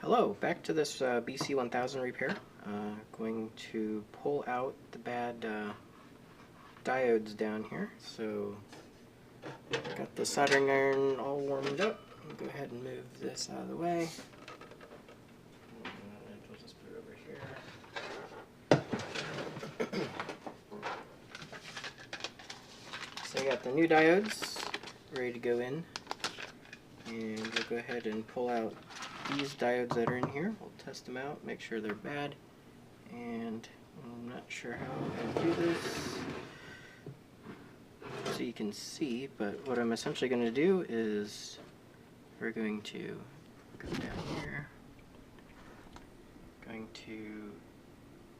Hello, back to this BC1000 repair. Going to pull out the bad diodes down here. So, got the soldering iron all warmed up. I'll go ahead and move this out of the way. We'll just put it over here. So I got the new diodes ready to go in. And we'll go ahead and pull out these diodes that are in here. We'll test them out, make sure they're bad, and I'm not sure how I'm going to do this so you can see, but what I'm essentially going to do is we're going to go down here, going to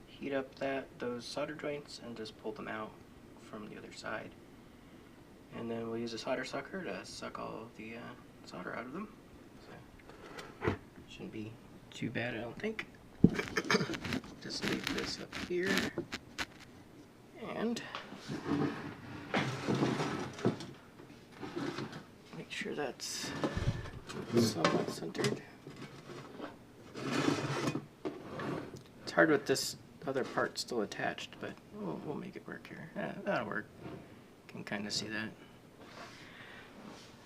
heat up those solder joints and just pull them out from the other side, and then we'll use a solder sucker to suck all of the solder out of them. Shouldn't be too bad, I don't think. Just leave this up here and make sure that's somewhat centered. It's hard with this other part still attached, but we'll make it work here. Yeah, that'll work. You can kind of see that.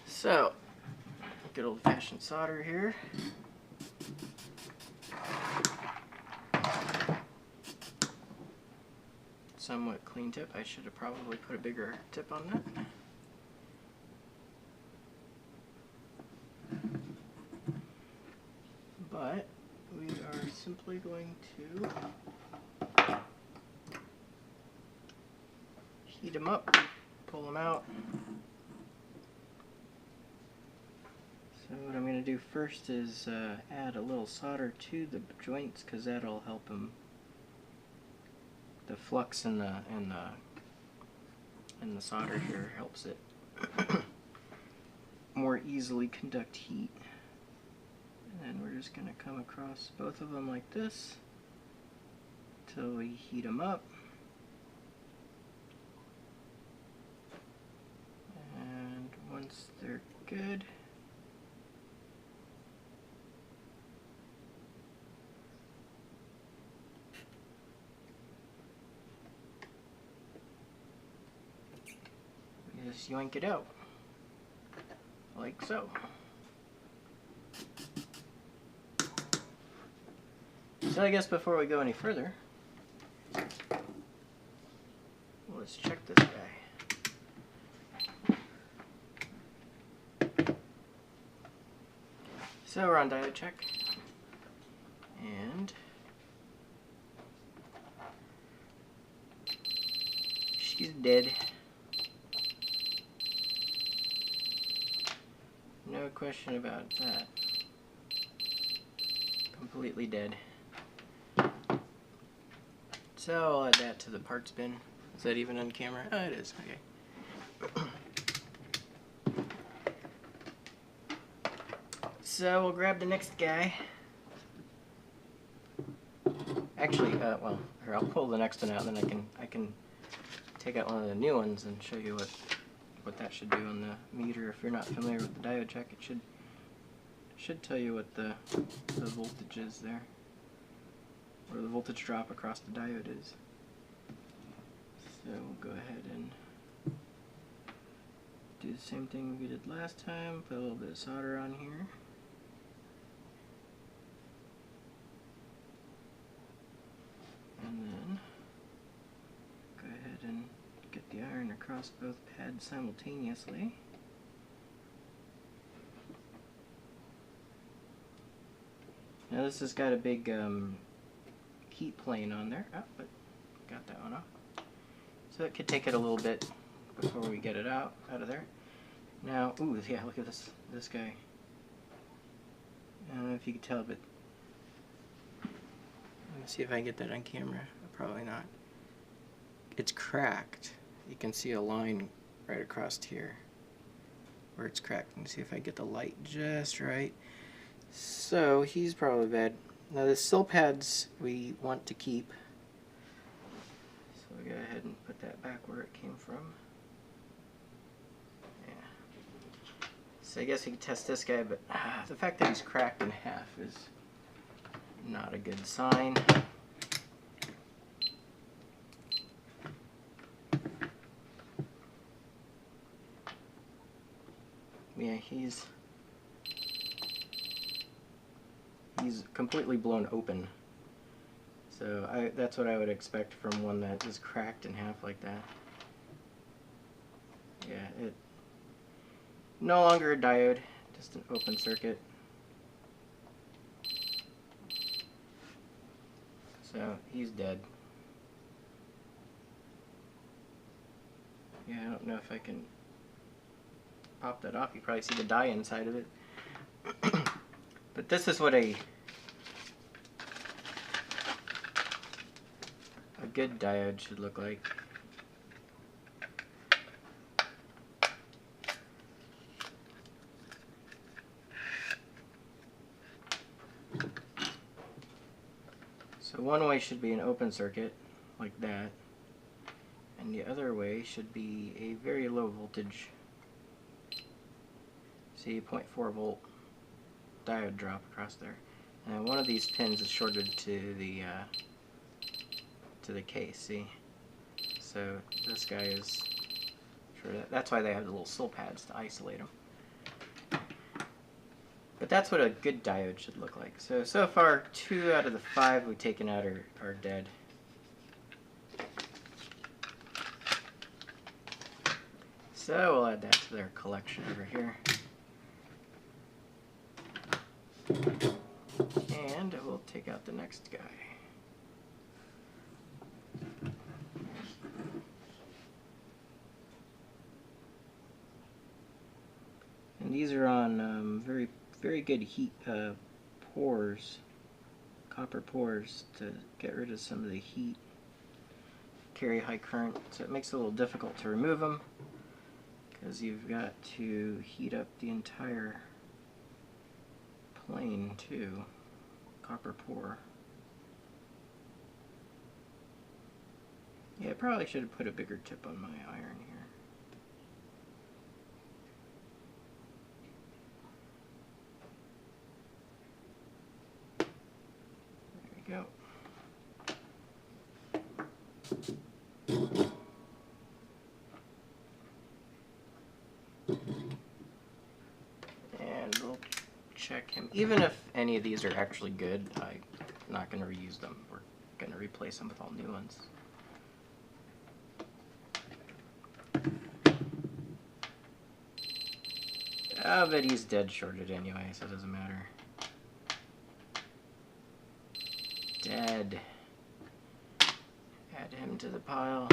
So, good old-fashioned solder here. Somewhat clean tip. I should have probably put a bigger tip on that. But we are simply going to heat them up, pull them out. So what I'm going to do first is add a little solder to the joints, because that'll help them. The flux in the solder here helps it more easily conduct heat. And then we're just going to come across both of them like this till we heat them up. And once they're good, just yoink it out, like so. So I guess before we go any further, let's check this guy. So we're on diode check, and she's dead. No question about that. Completely dead. So I'll add that to the parts bin. Is that even on camera? Oh, it is. Okay. So we'll grab the next guy. Actually, well, here, I'll pull the next one out, and then I can take out one of the new ones and show you what that should do on the meter. If you're not familiar with the diode check, it should tell you what the voltage is there, or the voltage drop across the diode is. So we'll go ahead and do the same thing we did last time, put a little bit of solder on here. And then go ahead and get the iron across both pads simultaneously. Now this has got a big heat plane on there. Oh, but got that one off. So it could take it a little bit before we get it out of there. Now, ooh, yeah, look at this guy. I don't know if you can tell, but let me see if I can get that on camera. Probably not. It's cracked. You can see a line right across here where it's cracked. Let me see if I get the light just right. So he's probably bad. Now the sill pads we want to keep. So we go ahead and put that back where it came from. Yeah. So I guess we could test this guy, but the fact that he's cracked in half is Not a good sign. Yeah, he's completely blown open. So that's what I would expect from one that is cracked in half like that. Yeah, it no longer a diode, just an open circuit. So he's dead. Yeah, I don't know if I can pop that off. You probably see the dye inside of it. But this is what a good diode should look like. So one way should be an open circuit, like that, and the other way should be a very low voltage, see, 0.4 volt diode drop across there. And one of these pins is shorted to the case, see? So this guy is shorted. That's why they have the little sill pads to isolate them. But that's what a good diode should look like. So far, 2 out of the 5 we've taken out are dead. So we'll add that to their collection over here. And we'll take out the next guy. And these are on very good heat pores, copper pores, to get rid of some of the heat. Carry high current, so it makes it a little difficult to remove them because you've got to heat up the entire plane too. Copper pore. Yeah, I probably should have put a bigger tip on my iron here. Go. And we'll check him. Even if any of these are actually good, I'm not going to reuse them. We're going to replace them with all new ones. Oh, but he's dead shorted anyway, so it doesn't matter. Dead. Add him to the pile.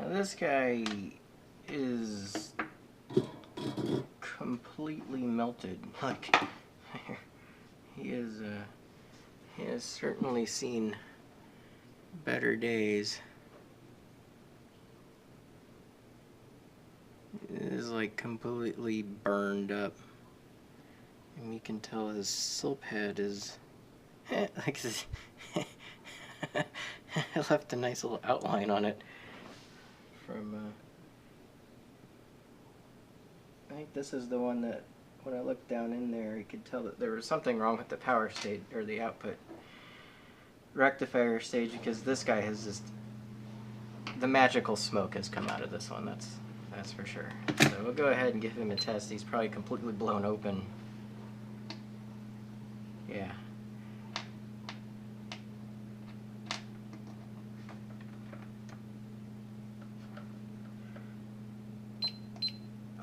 This guy is completely melted. Like, he has certainly seen better days. It is like completely burned up, and you can tell his sill pad is like I left a nice little outline on it. From I think this is the one that when I looked down in there, you could tell that there was something wrong with the power stage or the output rectifier stage, because this guy has just, the magical smoke has come out of this one. That's for sure. So we'll go ahead and give him a test. He's probably completely blown open. Yeah.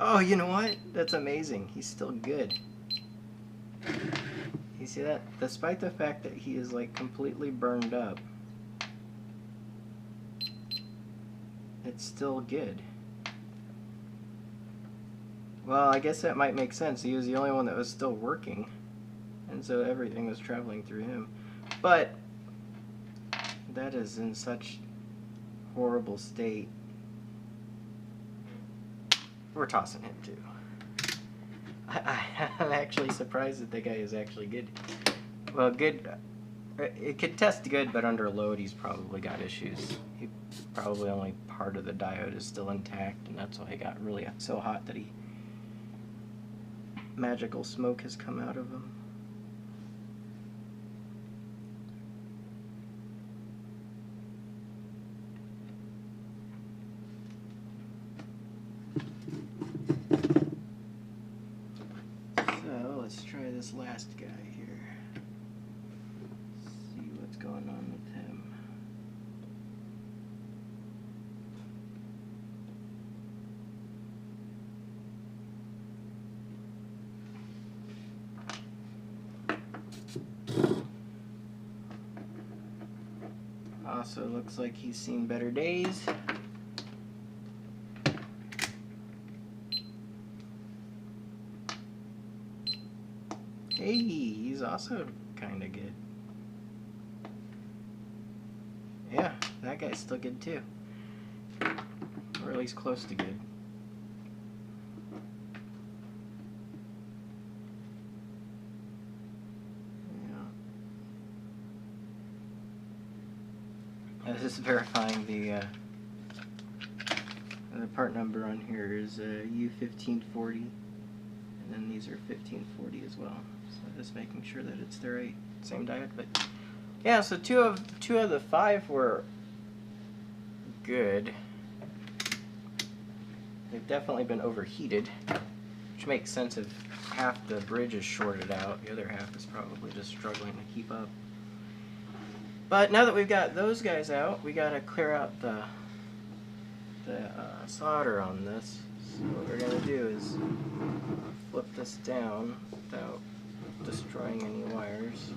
Oh, you know what? That's amazing. He's still good. You see that? Despite the fact that he is like completely burned up, it's still good. Well, I guess that might make sense. He was the only one that was still working, and so everything was traveling through him. But that is in such horrible state. We're tossing him too. I'm actually surprised that the guy is actually good. Well, good. It could test good, but under load he's probably got issues. He probably only part of the diode is still intact, and that's why he got really so hot that magical smoke has come out of him. So let's try this last guy here. See what's going on with him. Also looks like he's seen better days. Hey, he's also kind of good. Yeah, that guy's still good too. Or at least close to good. This is verifying the part number on here is U1540, and then these are 1540 as well. So just making sure that it's the right same diode. But yeah, so two of the 5 were good. They've definitely been overheated, which makes sense if half the bridge is shorted out. The other half is probably just struggling to keep up. But now that we've got those guys out, we gotta clear out the solder on this. So what we're gonna do is flip this down without destroying any wires.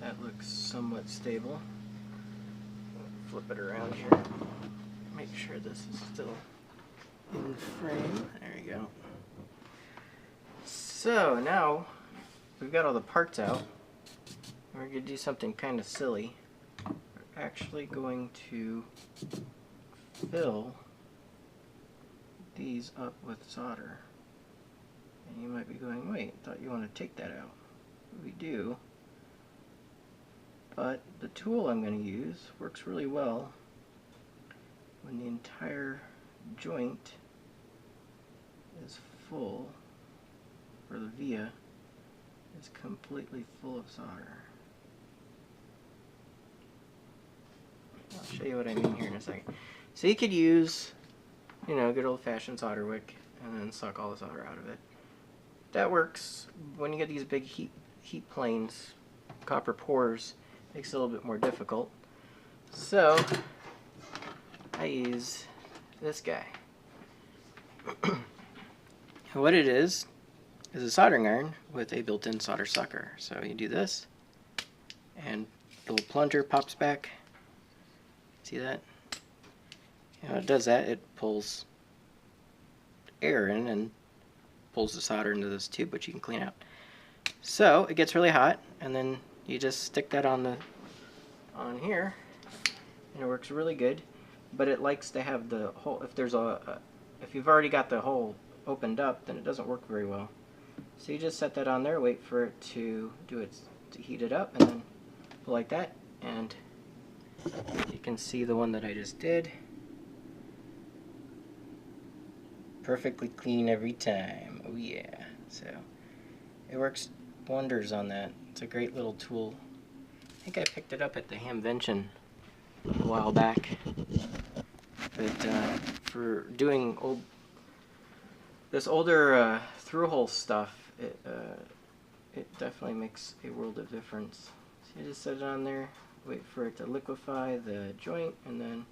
That looks somewhat stable. Flip it around here. Make sure this is still in frame. There you go. So now we've got all the parts out. We're going to do something kind of silly. We're actually going to fill these up with solder. And you might be going, wait, I thought you want to take that out. We do. But the tool I'm going to use works really well when the entire joint is full, or the via is completely full of solder. I'll show you what I mean here in a second. So you could use, you know, good old-fashioned solder wick and then suck all the solder out of it. That works when you get these big heat planes. Copper pores makes it a little bit more difficult. So I use this guy. And what it is a soldering iron with a built-in solder sucker. So you do this, and the little plunger pops back. See that? And when it does that, it pulls air in and pulls the solder into this tube, which you can clean out. So it gets really hot, and then you just stick that on here, and it works really good. But it likes to have the hole. If you've already got the hole opened up, then it doesn't work very well. So you just set that on there, wait for it to heat it up, and then pull like that, and you can see the one that I just did. Perfectly clean every time. Oh yeah. So it works wonders on that. It's a great little tool. I think I picked it up at the Hamvention a while back. But for doing this older through-hole stuff, it definitely makes a world of difference. So you just set it on there, wait for it to liquefy the joint, and then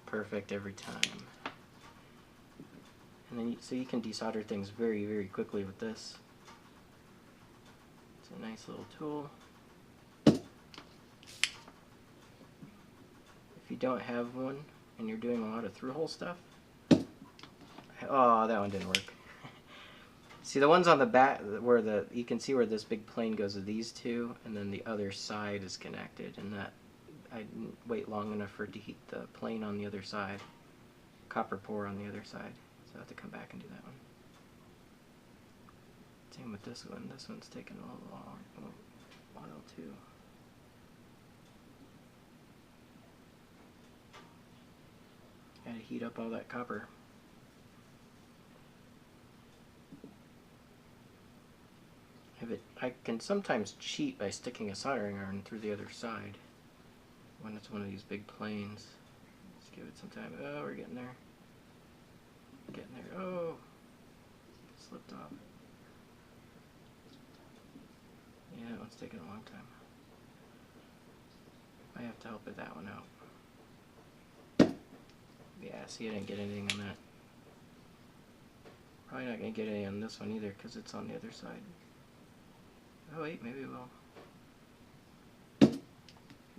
perfect every time. And then so you can desolder things very, very quickly with this. It's a nice little tool. If you don't have one, and you're doing a lot of through-hole stuff. Oh, that one didn't work. See, the ones on the back where you can see where this big plane goes to these two, and then the other side is connected, and that I didn't wait long enough for it to heat the plane on the other side. Copper pour on the other side, so I have to come back and do that one. Same with this one. This one's taking a little long. Oh, 102. Gotta heat up all that copper. I can sometimes cheat by sticking a soldering iron through the other side when it's one of these big planes. Let's give it some time. Oh, we're getting there. Getting there. Oh, slipped off. Yeah, that one's taking a long time. I have to help with that one out. Yeah, see, I didn't get anything on that. Probably not going to get any on this one either because it's on the other side. Oh wait, maybe it will.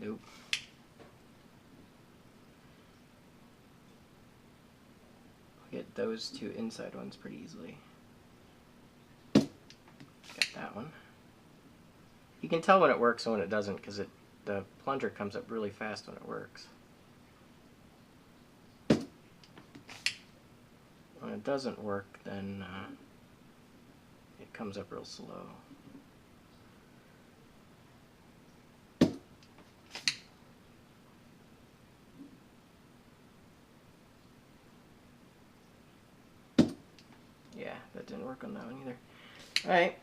Nope. I'll get those two inside ones pretty easily. Got that one. You can tell when it works and when it doesn't because the plunger comes up really fast when it works. When it doesn't work, then it comes up real slow. Yeah, that didn't work on that one either. Alright.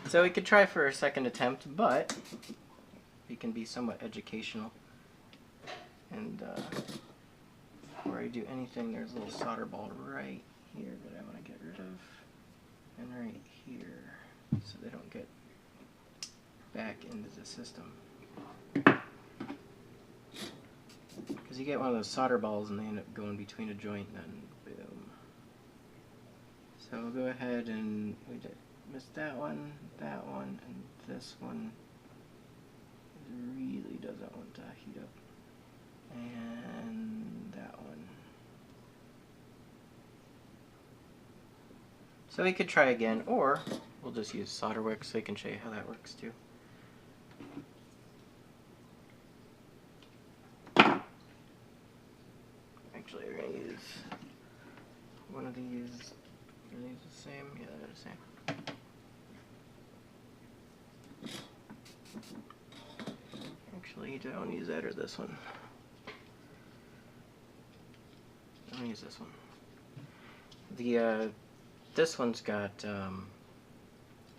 So we could try for a second attempt, but we can be somewhat educational. And before I do anything, there's a little solder ball right here that I want to get rid of. And right here, so they don't get back into the system. Because you get one of those solder balls and they end up going between a joint and then boom. So we'll go ahead and we missed that one, and this one really doesn't want to heat up. And that one. So we could try again, or we'll just use solder wick so I can show you how that works too. Actually, we're going to use one of these. Are these the same? Yeah, they're the same. Actually, do I want to use that or this one? I'm going to use this one. This one's got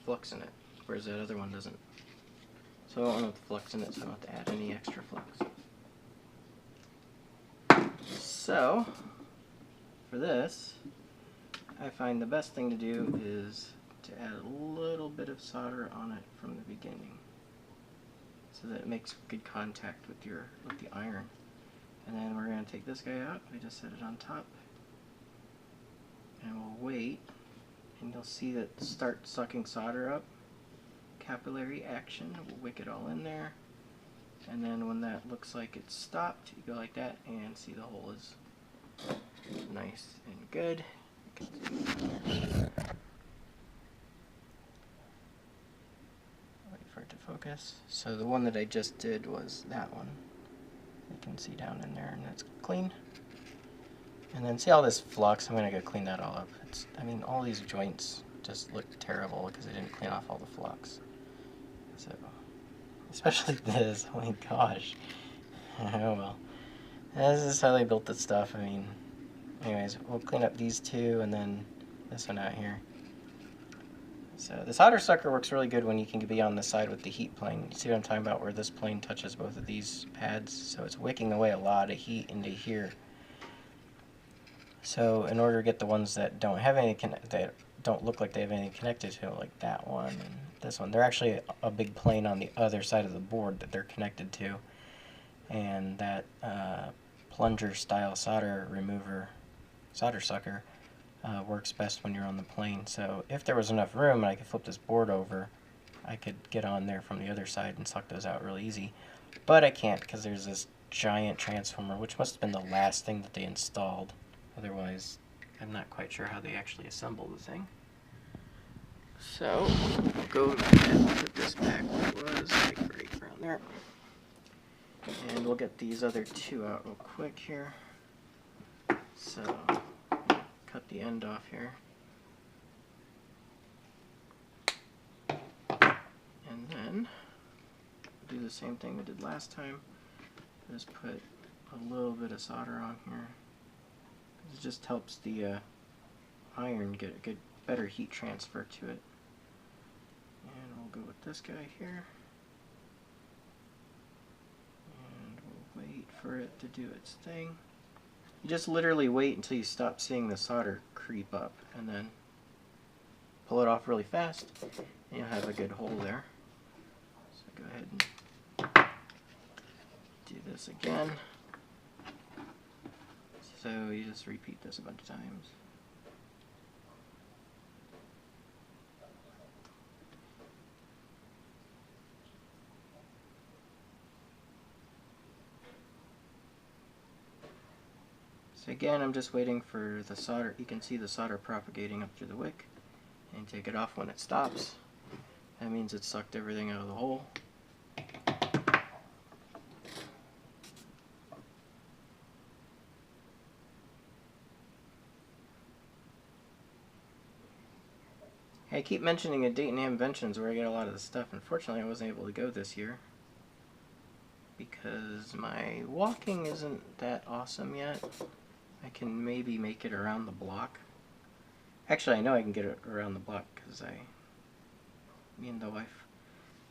flux in it, whereas that other one doesn't. So I don't want the flux in it, so I don't have to add any extra flux. So, for this, I find the best thing to do is to add a little bit of solder on it from the beginning, so that it makes good contact with the iron. And then we're going to take this guy out. We just set it on top, and we'll wait, and you'll see that start sucking solder up. Capillary action. We'll wick it all in there, and then when that looks like it's stopped, you go like that, and see the hole is nice and good. Wait for it to focus. So the one that I just did was that one. You can see down in there, and that's clean. And then see all this flux. I'm going to go clean that all up. I mean, all these joints just look terrible because I didn't clean off all the flux. So, especially this. Oh my gosh. Oh well. This is how they built this stuff. I mean, anyways, we'll clean up these two and then this one out here. So the solder sucker works really good when you can be on the side with the heat plane. You see what I'm talking about, where this plane touches both of these pads? So it's wicking away a lot of heat into here. So in order to get the ones that don't have any that don't look like they have anything connected to it, like that one and this one, they're actually a big plane on the other side of the board that they're connected to. And that plunger style solder sucker works best when you're on the plane. So if there was enough room and I could flip this board over I could get on there from the other side and suck those out really easy. But I can't because there's this giant transformer, which must have been the last thing that they installed. Otherwise, I'm not quite sure how they actually assembled the thing. So, we'll go ahead and put this back where it was, like right around there. And we'll get these other two out real quick here. So, cut the end off here. And then, do the same thing we did last time. Just put a little bit of solder on here. It just helps the iron get a good, better heat transfer to it. And we'll go with this guy here. And we'll wait for it to do its thing. You just literally wait until you stop seeing the solder creep up, and then pull it off really fast, and you'll have a good hole there. So go ahead and do this again. So you just repeat this a bunch of times. So again, I'm just waiting for the solder. You can see the solder propagating up through the wick, and take it off when it stops. That means it sucked everything out of the hole. I keep mentioning a Dayton Hamventions where I get a lot of this stuff. Unfortunately, I wasn't able to go this year because my walking isn't that awesome yet. I can maybe make it around the block. Actually, I know I can get it around the block because me and the wife,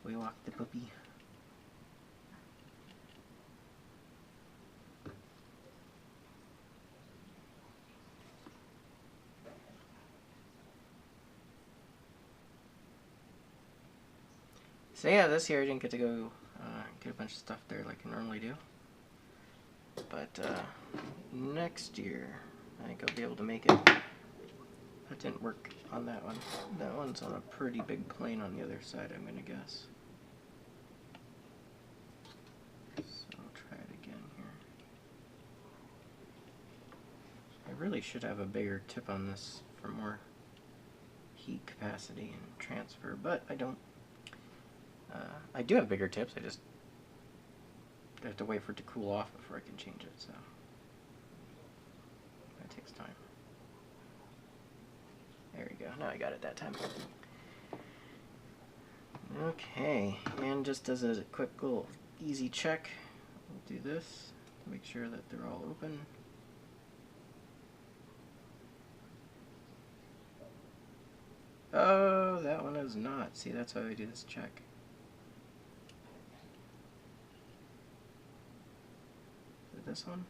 we walk the puppy. So yeah, this year I didn't get to go get a bunch of stuff there like I normally do. But next year, I think I'll be able to make it. That didn't work on that one. That one's on a pretty big plane on the other side, I'm going to guess. So I'll try it again here. I really should have a bigger tip on this for more heat capacity and transfer, but I don't. I do have bigger tips, I just have to wait for it to cool off before I can change it, so that takes time. There we go, now I got it that time. Okay, and just as a quick little easy check, we'll do this to make sure that they're all open. Oh, that one is not. See, that's why we do this check. This one.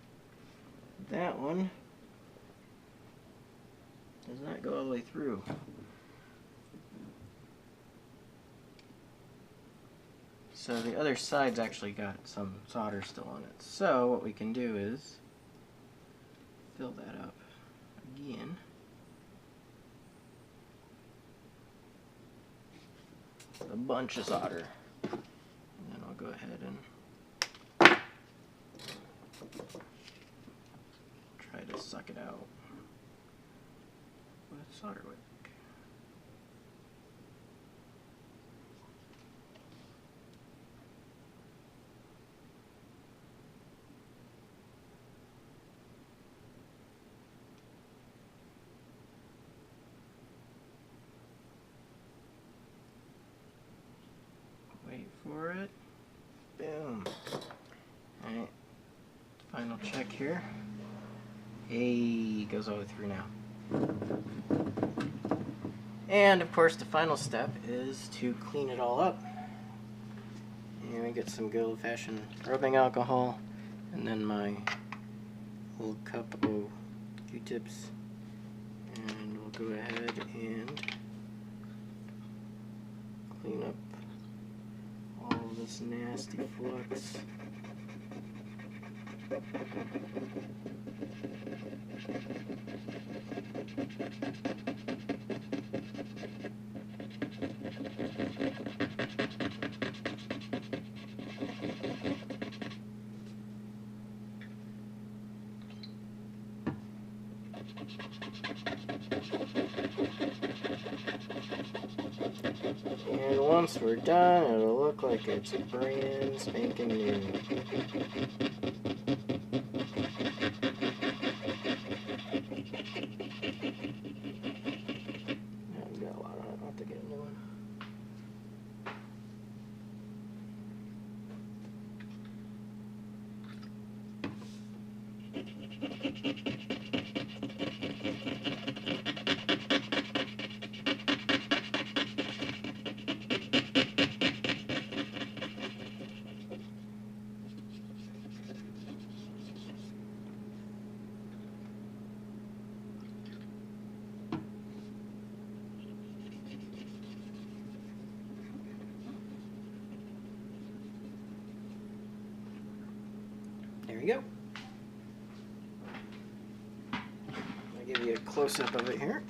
That one does not go all the way through. So the other side's actually got some solder still on it. So what we can do is fill that up again. With a bunch of solder. And then I'll go ahead and try to suck it out with solder wick. Wait for it. Boom. Alright. Final check here. Hey, goes all the way through now. And of course the final step is to clean it all up. And we get some good old-fashioned rubbing alcohol, and then my little cup of Q-tips, and we'll go ahead and clean up all this nasty flux. once we're done, it'll look like it's brand spanking new. I've got a lot on it. I'll have to get a new one. There you go. I'll give you a close-up of it here.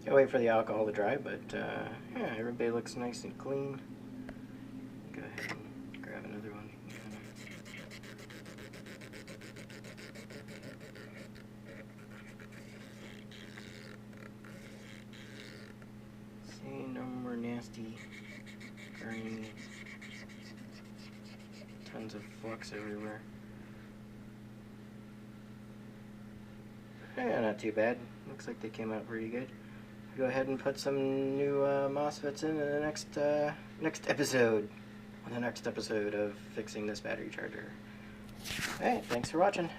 I'll wait for the alcohol to dry, but yeah, everybody looks nice and clean. Go ahead and grab another one. See, no more nasty, grainy, tons of flux everywhere. Yeah, not too bad. Looks like they came out pretty good. Go ahead and put some new MOSFETs in the next episode. On the next episode of fixing this battery charger. Alright, thanks for watching.